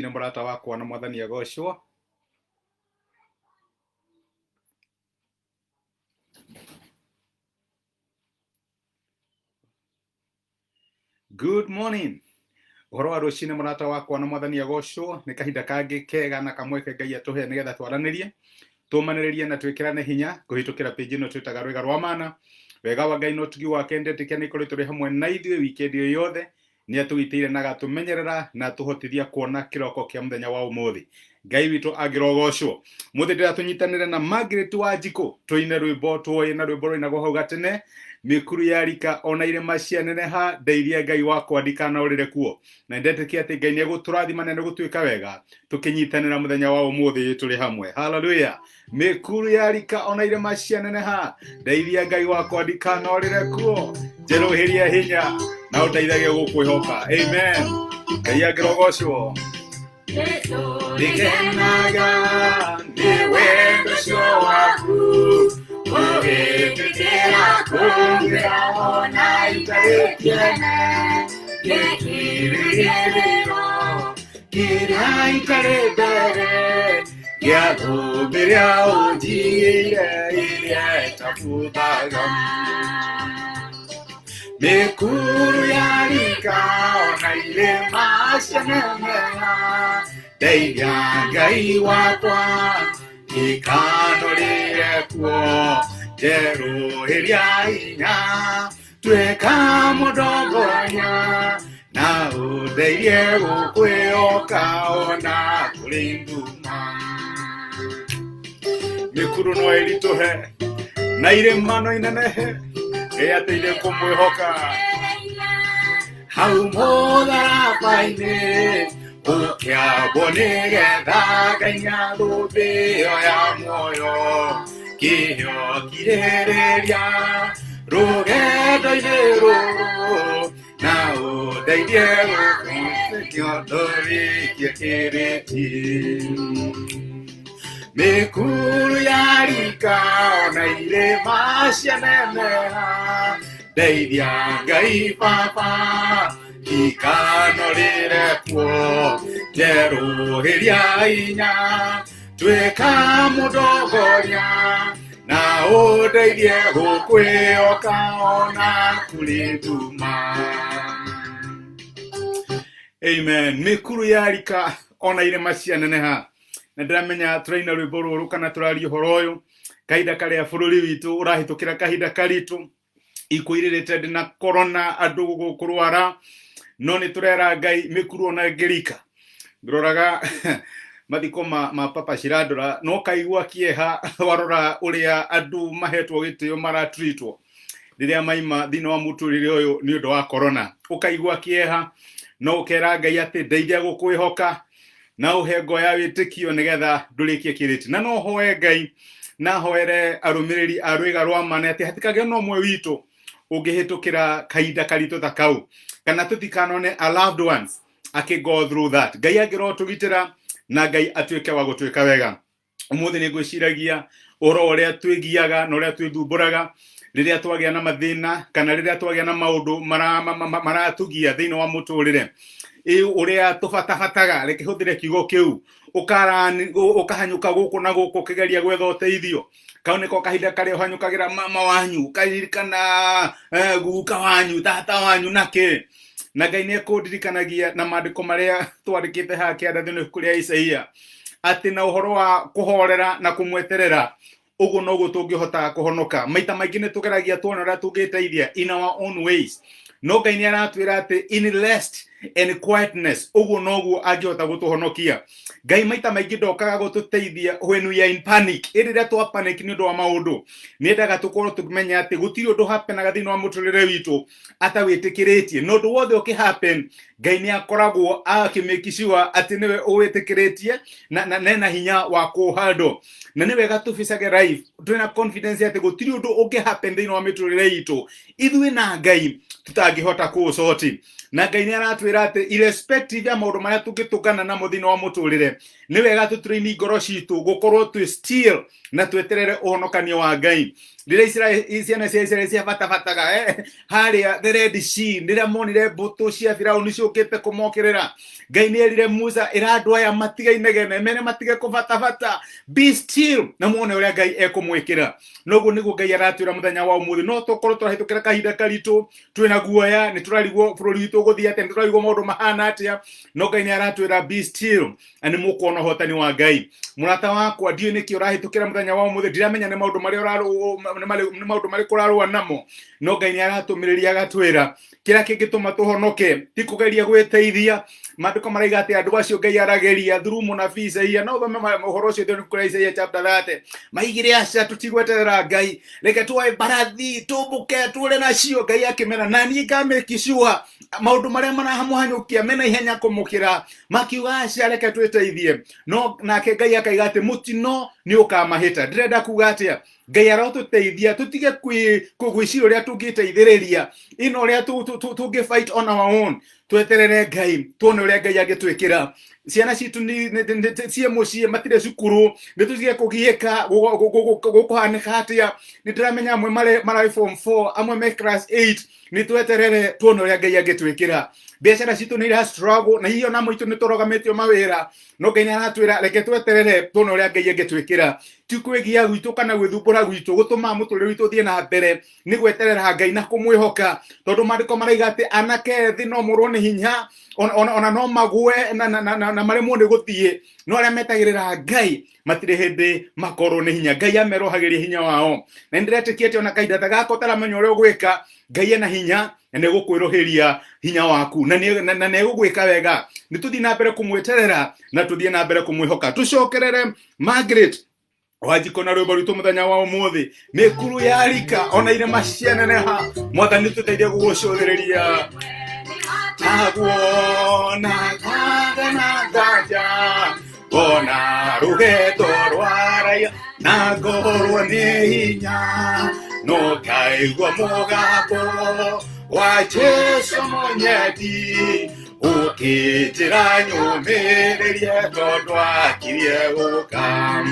rucine murata wakwa na mwathani agocwo. Good morning. Uhoro wa rucine murata wakwa na mwathani agocwo. Ni kahinda kangi kega na kamweke Ngai atuhe nigetha twaranirie tumaniririe na twikirane hinya kuhitukira page ino twitaga rwega rwa mana. Wega wa Ngai no tugi wake ndetikia ni kuri turi hamwe na ithuĩ weekend iyo yothe ni atugitire na gatumenyerera na tuhotithia kuona kiroko kia muthenya wa umuthi. Ngai witu agirogocwo. Muthi ndira tunyitanire na Margaret Wanjiku tuine rwimbo tuoye na rwimbo rwinagwo hau gatene. Mikuru ya rika ona irema cia neneha ndeithia Ngai wakwa ndikanaurire kuo. Na ndetikia ati Ngai nĩegũtũrathima na nĩgũtwĩka wega tukinyitanĩra muthenya wa umuthi turi hamwe. Hallelujah. Mikuru ya rika ona irema cia neneha ndeithia Ngai wakwa ndikanaurire kuo. Njeruhiria hinya na ũndeithagie gũkwĩhoka. Amen. Ngai agirogocwo. Ndikenaga nĩ wendo ũcio waku ũgĩtĩkĩra kũngĩra ona itarĩ kĩene gĩkirĩrĩro kĩrĩa itarĩ mbere gĩa thũmbĩ rĩa ũnjigĩire iria ĩtabuthaga. Mikuru ya rika ona irema cia neneha ndeithia Ngai wakwa ndikanũrĩre kuo. Njeruhiria hinya twĩka mũndongonya na ũndeithie gũkwĩhoka ona kũrĩ nduma. Mikuru no ĩritũhe na irĩma no inenehe ateithie kũmwĩhoka. Hau mũtharaba-inĩ ũkĩambwo nĩgetha Ngai athũmbĩyo ya muoyo kĩheo kirĩrĩria rũgendo-inĩ rũrũ na ũndeithie gũkũnĩkio ndũrĩkie kĩrĩti. Mikuru ya rika ona irĩma cia neneha ndeithia Ngai baba ndikanũrĩre kuo. Njeruhiria hinya twĩka mũndongonya na ũndeithie gũkwĩhoka ona kũrĩ nduma. Amen. Mikuru ya rika ona irĩma cia neneha. Na ndiramenya turaina rwimbo rũrũ kana tũraria ũhoro ũyũ kahinda karĩa bũrũri witũ ũrahĩtũkĩra kahinda karitũ ikuĩrĩrĩte na corona andũ kũrwara no nĩ tũrera Ngai mikuru ona ngĩrika. Ndoraga mathiko ma Papa Shirandula no kaigua kĩeha warora ũrĩa andũ mahetwo gĩtĩo maratreatwo rĩrĩa maima thĩinĩ wa mũtũrĩre ũyũ nĩ ũndũ wa corona. Ũkaigua kĩeha no ũkera Ngai atĩ ndeithia gũkwĩhoka na ũhengo ya wĩtĩkio nĩgetha ndũrĩkie kĩrĩti. Na no hoe Ngai na hoere arũmĩrĩri a rwĩga rwa mana atĩ hatikagĩa no ũmwe witũ ũngĩhĩtũkĩra kahinda karitũ ta kau kana tũtikanone a loved ones go through that. Ngai angĩrotũgitĩra na Ngai atuĩke wa gũtwĩka wega. Ũmũthĩ nĩ ngwĩciragia ũhoro ũrĩa twĩgiaga na ũrĩa twĩthumbũraga rĩrĩa twagĩa na mathĩna kana rĩrĩa twagĩa na maũndũ maratũgia thĩinĩ wa mũtũrĩre. Ũrĩa tũbatabataga reke hũthĩre kiugo kĩu ũkahanyũka gũkũ na gũkũ ũkĩgeria gwetha ũteithio. Kau nĩko kahinda karĩa ũhanyũkagĩra mama wanyu ũkaririkana guka wanyu tata wanyu nake. Na Ngai nĩekũndirikanagia na maandĩko marĩa twandĩkĩte haha kĩandathĩ-inĩ kũrĩa Isaia atĩ na ũhoro wa kũhorera na kũmweterera ũguo noguo tũngĩhota kũhonoka. Maita maingĩ nĩ tũgeragia tuona ũrĩa tũngĩteithia in our own ways. No Ngai nĩaratwĩra atĩ in rest and quietness ũguo noguo angĩhota gũtũhonokia. Ngai maita maingĩ ndokaga gũtũteithia when we are in panic. Rĩrĩa twa panic nĩ ũndũ wa maũndũ nĩendaga tũkorwo tũkĩmenya atĩ gũtirĩ ũndũ hapenaga thĩinĩ wa mũtũrĩre witũ atawĩtĩkĩrĩtie. No ũndũ wothe ũkĩhappen Ngai nĩakoragwo akĩmake sure atĩ nĩwe ũwĩtĩkĩrĩtie na nena hinya wa kũhandle. Na nĩ wega tũbicage life twĩna confidence atĩ gũtirĩ ũndũ ũngĩhappen thĩinĩ wa mĩtũrĩre itũ ithuĩ na Ngai tutangĩhota kũũsoti. Na Ngai nĩaratwĩra atĩ irrespective ya maũndũ marĩa tũngĩtũngana namo thĩinĩ wa mũtũrĩre nĩ wega tũtraini ngoro citũ gũkorwo twĩ still na tweterere ũhonokanio wa Ngai. ndire ciana cia Israeli cia batabataga haria the Red Sea ndire monire mbuto cia Firauni ciukite kumokerera Ngai ni erire Musa irandu aya matigainegene mene matige kubatabata be still na muone uria Ngai ekumwikira noguo niguo Ngai aratwira muthenya wa umuthi no tokorwo turahitukira kahinda karitu twina guoya ni turarigwo bururi witu guthia ate turarigwo maundu mahana atia no Ngai ni aratwira be still ani mukuona hotani wa Ngai murata wakwa ndio niki urahitukira muthenya wa umuthi ndiramenya ni maundu mari ni maundu mari kurarwa namo no Ngai ni aratumiriria agatwira kira kingituma tuhonoke tikugeria gwiteithia mandiko maraiga ati andu acio Ngai arageria through munabii Isaia no thome mohoro cio thoni kuri Isaia chapter 30 maigire aca tutigweterera Ngai reke tuoe barathi tubuke tule nacio Ngai akimena nani ngameki sure maundu maria marahamuhanyukia mena ihenya kumukira makiuga aca reke twiteithie no nake Ngai akaiga ati mutino ni ukamahita ndirenda kuga atia Ngai arotuteithia tutige kwigwicira uria tungiteithiriria ino uria tungi fight on our own tweterere Ngai tuone uria Ngai agitwikira ciana citu ni cie mucie matire cukuru nitutige kugieka gukuhanika atia nitiramenya amwe mara form 4 amwe me class 8 nitweterere tuone uria Ngai agitwikira biashara citu ni ira struggle na hiyo namo itu nitorogametio mawira no Ngai aratwira reke tweterere tuone uria Ngai agitwikira tikwegia gwitu kana gwithumbura gwitu gutuma muturire witu thie na mbere ni gweterera Ngai na kumwihoka tondu mandiko maraiga ati anake thi no murwo ni hinya ona no magwe na mari mundu guthie no aria metagirira Ngai matire hindi makorwo ni hinya Ngai amerohagiria hinya wao na ndiretikite ona kaida tagako taramenyo uri gwika Ngai ena hinya ene gukwiroheria hinya waku na ne gugwika wega nituthi na mbere kumweterera na tuthie na mbere kumwihoka tucokerere Margaret wajikona rwimbo rwitu muthenya wa umuthi mikuru yarika ona ire macianeneha mwathani tuteithie gugucũthĩrĩria naguona na ngaja ona rugeto rwaraya na ngorwo nĩ hinya no ngaigua mũgambo wa Jesũ mũnyendĩ ũkĩnjĩra nyũmĩrĩrie tondũ akirie gũka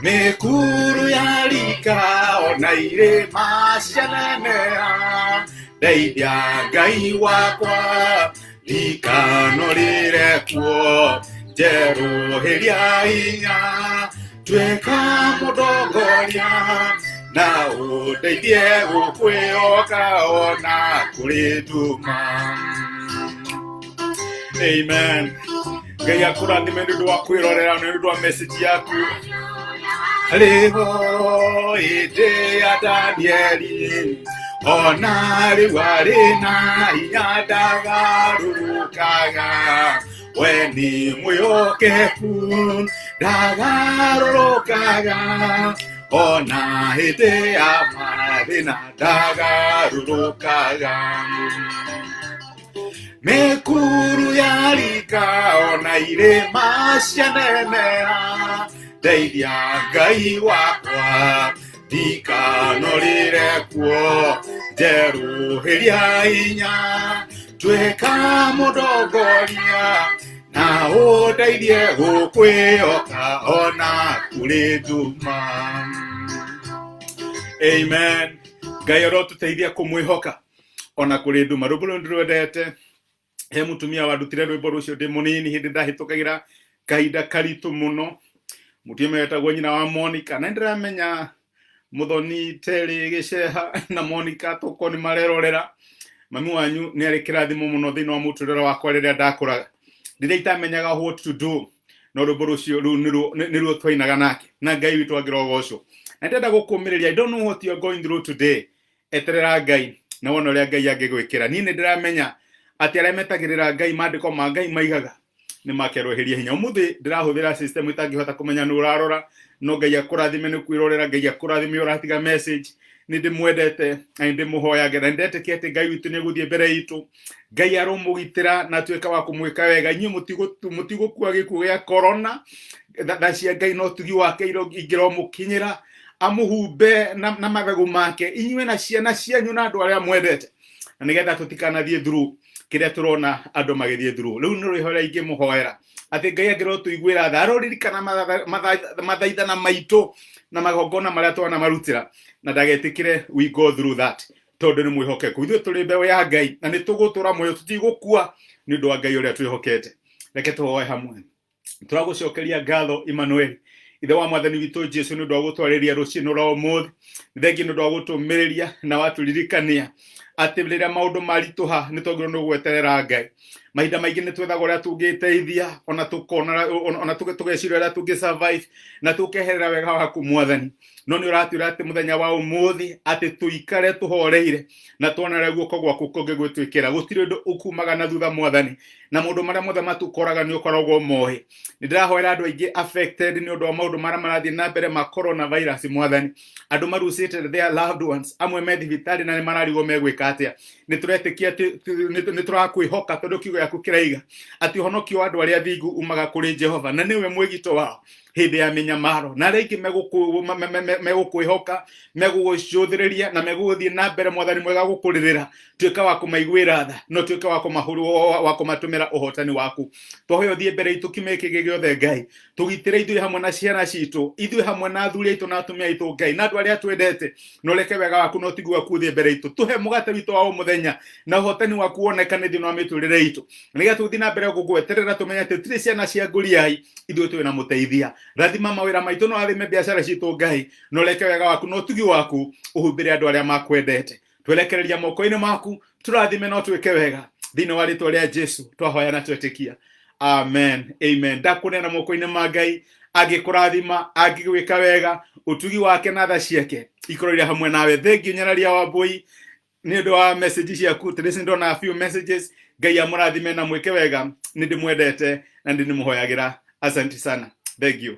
mikuru yarika ona irĩma cianeneha ndeithia Ngai wakwa ndikanũrĩre kuo njerũhĩria hinya tuĩka mũndongoria na ũndeithie gũkwĩhoka ona kũrĩ nduma. Amen. Ngai akũrathime nĩ ũndũ wa kwĩrorera nĩ ũndũ wa message yaku. Rĩho hĩndĩ ya Danieli ona rĩu arĩ na hinya ndagarũrũkaga we nĩ mwĩhokeku ndagarũrũkaga ona hĩndĩ ya mathĩna ndagarũrũkaga mikuru yarika ona irĩma cianeneha ndeithia Ngai wakwa ndikanũrĩre kuo njerũhĩria hinya tuĩka mũndongoria na ũndeithie gũkwĩhoka ona kũrĩ nduma. Amen. Ngai arotũteithia kũmwĩhoka ona kũrĩ nduma. Rwĩmbo rũrũ ndĩrwendete he mutumia wandutire rwĩmbo rũcio ndĩ mũnini hĩndĩ ndahĩtũkagĩra kahinda karitũ mũno mutumia wetagwo nyina wa Monica na ndiramenya muthoni Terry Gĩceha na Monica tũko nĩ marerorera mami wanyu nĩ arĩ kĩrathimo mũno thĩinĩ wa mũtũrĩre wakwa rĩrĩa ndakũraga rĩrĩa itamenyaga what to do no rwĩmbo rũcio nĩruo twainaga nake na Ngai witũ agĩrogocwo na ndĩrenda gũkũmĩrĩria I don't know what you are going through today eterera Ngai na wona ũrĩa Ngai angĩgwĩkĩra niĩ nĩ ndĩramenya ati arĩa metagĩrĩra Ngai mandĩko ma Ngai maigaga nĩ makerũhĩria hinya ũmũthĩ ndĩrahũthĩra system itangĩhota kũmenya nĩ ũrarora no Ngai akũrathime nĩ kwĩrorera Ngai akũrathime ũratiga message nĩ ndĩmwendete na nĩ ndĩmũhoyaga na ndetĩkia atĩ Ngai witũ nĩ egũthiĩ mbere itũ Ngai aromũgitĩra na tuĩka wa kũmwĩka wega inyuĩ mũtigũkua gĩkuũ gĩa corona tha cia Ngai no tugi wake ingĩromũkinyĩra amũhumbe na mathagũ make inyuĩ na ciana cianyu na andũ arĩa mwendete na nĩgetha tũtikanathiĩ through kĩrĩa tũrona andũ magĩthiĩ through rĩu nĩ rwĩhoya ingĩmũhoera atĩ Ngai angĩrotũiguĩra tha aroririkana mathaithana maitũ na magongona maria twana marutira na ndagetikire we go through that tondu ni mwihokeku ithuĩ tũrĩ mbeũ ya Ngai na nĩ tũgũtũra muoyo tutigũkua nĩ ũndũ wa Ngai ũrĩa twĩhokete. Reke tũhoe hamwe. Tũragũcokeria ngatho Emmanuel ithe wa mwathani witũ Jesu nĩ ũndũ wa gũtwarĩria rũciinĩ rwa ũmũthĩ. Thengi nĩ ũndũ wa gũtũmĩrĩria na watũririkania atĩ rĩrĩa maũndũ maritũha nĩ twagĩrĩirwo nĩ gweterera Ngai. Mahinda maingĩ nĩ twethaga ũrĩa tũngĩteithia ona tũgeciria ũrĩa tũngĩ-survive na tũkeherera wega waku mwathani. No nĩ ũratwĩra atĩ mũthenya wa ũmũthĩ atĩ tũikare tũhoreire na tuonere guoko gwaku kũngĩgwĩtwĩkĩra. Gũtirĩ ũndũ ũkumaga na thutha mwathani, na mũndũ marĩa mothe matũkoraga nĩ ũkoragwo moĩ. Nĩ ndĩrahoera andũ aingĩ affected nĩ ũndũ wa maũndũ marĩa marathiĩ na mbere ma coronavirus mwathani. Andũ marucĩte their loved ones, amwe me thibitarĩ na nĩ mararigwo megwĩka atĩa. Nĩ tũretĩkia nĩ tũrakwĩhoka tondũ kiugo gĩaku kĩraiga atĩ ũhonokio wa andũ arĩa athingu umaga kũrĩ Jehova na nĩwe mwĩgito wao hĩndĩ ya mĩnyamaro. Na arĩa aingĩ megũkwĩhoka, megũgũcũthĩrĩria na megũgũthiĩ na mbere mwathani mwega gũkũrĩrĩra, tuĩka wa kũmaiguĩra tha no tuĩke wa kũmatũmĩra ũhotani waku. Tũhoe ũthiĩ mbere itũ kĩmeke gĩothe Ngai, tũgitĩre ithuĩ hamwe na ciana citũ, ithuĩ hamwe na athuri aitũ na atumia aitũ Ngai, na andũ arĩa twendete, no reke wega waku no tiguo kuthie mbere itũ. Tuhe mũgate witũ wa mũthenya na ũhotani waku wonekane thĩinĩ wa mĩtũrĩre itũ, nĩgetha tũthiĩ na mbere gũgweterera tũmenye atĩ tũtirĩ ciana cia ngũriai, ithuĩ twĩ na mũteithia. Rathima mawĩra maitũ, no rathime biacara citũ Ngai, no reke wega waku no tugi waku ũhumbĩre andũ arĩa makwendete. Twerekereria moko-inĩ maku, tũrathime no twĩke wega thĩinĩ wa rĩĩtwa rĩa Jesu twahoya na twetĩkia, amen, amen. Ndakũneana moko-inĩ ma Ngai, angĩkũrathima, angĩgwĩka wega, ũtugi wake na tha ciake ikorwo hamwe nawe. Thengiũ Nyararia wa Mbũi nĩ ũndũ wa message ciaku. Tũrĩ ndona a few messages. Ngai amũrathime na mwĩke wega, nĩ ndĩmwendete na nĩ ndĩmũhoyagĩra. Asante sana. Thank you.